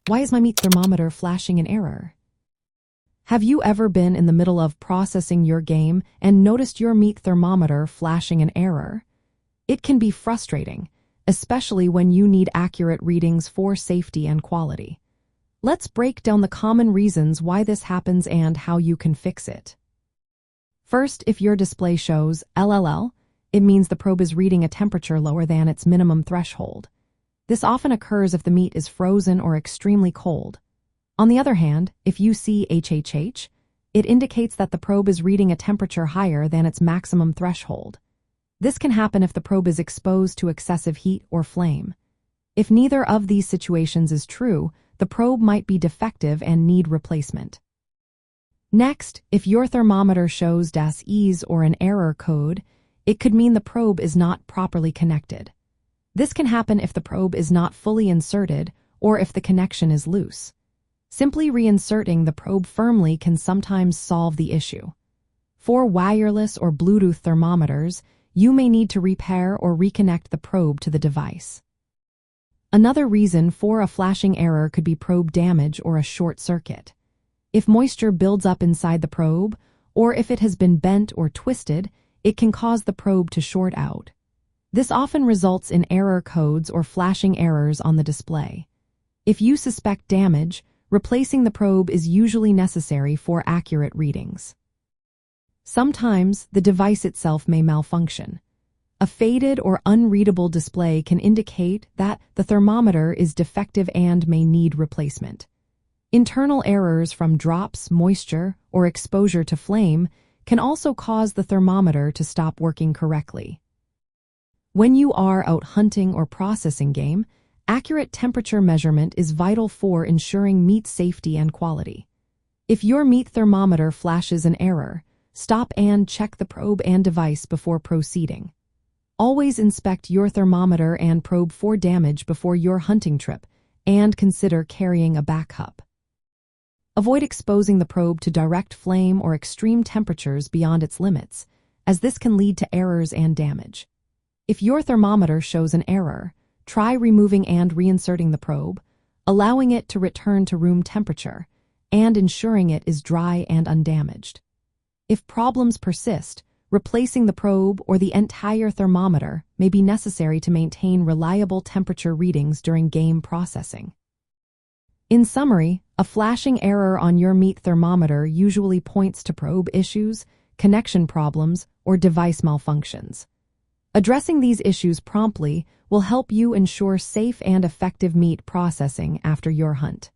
Why is my meat thermometer flashing an error? Have you ever been in the middle of processing your game and noticed your meat thermometer flashing an error? It can be frustrating, especially when you need accurate readings for safety and quality. Let's break down the common reasons why this happens and how you can fix it. First, if your display shows LLL, it means the probe is reading a temperature lower than its minimum threshold. This often occurs if the meat is frozen or extremely cold. On the other hand, if you see HHH, it indicates that the probe is reading a temperature higher than its maximum threshold. This can happen if the probe is exposed to excessive heat or flame. If neither of these situations is true, the probe might be defective and need replacement. Next, if your thermometer shows DAS or an error code, it could mean the probe is not properly connected. This can happen if the probe is not fully inserted or if the connection is loose. Simply reinserting the probe firmly can sometimes solve the issue. For wireless or Bluetooth thermometers, you may need to repair or reconnect the probe to the device. Another reason for a flashing error could be probe damage or a short circuit. If moisture builds up inside the probe, or if it has been bent or twisted, it can cause the probe to short out. This often results in error codes or flashing errors on the display. If you suspect damage, replacing the probe is usually necessary for accurate readings. Sometimes, the device itself may malfunction. A faded or unreadable display can indicate that the thermometer is defective and may need replacement. Internal errors from drops, moisture, or exposure to flame can also cause the thermometer to stop working correctly. When you are out hunting or processing game, accurate temperature measurement is vital for ensuring meat safety and quality. If your meat thermometer flashes an error, stop and check the probe and device before proceeding. Always inspect your thermometer and probe for damage before your hunting trip, and consider carrying a backup. Avoid exposing the probe to direct flame or extreme temperatures beyond its limits, as this can lead to errors and damage. If your thermometer shows an error, try removing and reinserting the probe, allowing it to return to room temperature, and ensuring it is dry and undamaged. If problems persist, replacing the probe or the entire thermometer may be necessary to maintain reliable temperature readings during game processing. In summary, a flashing error on your meat thermometer usually points to probe issues, connection problems, or device malfunctions. Addressing these issues promptly will help you ensure safe and effective meat processing after your hunt.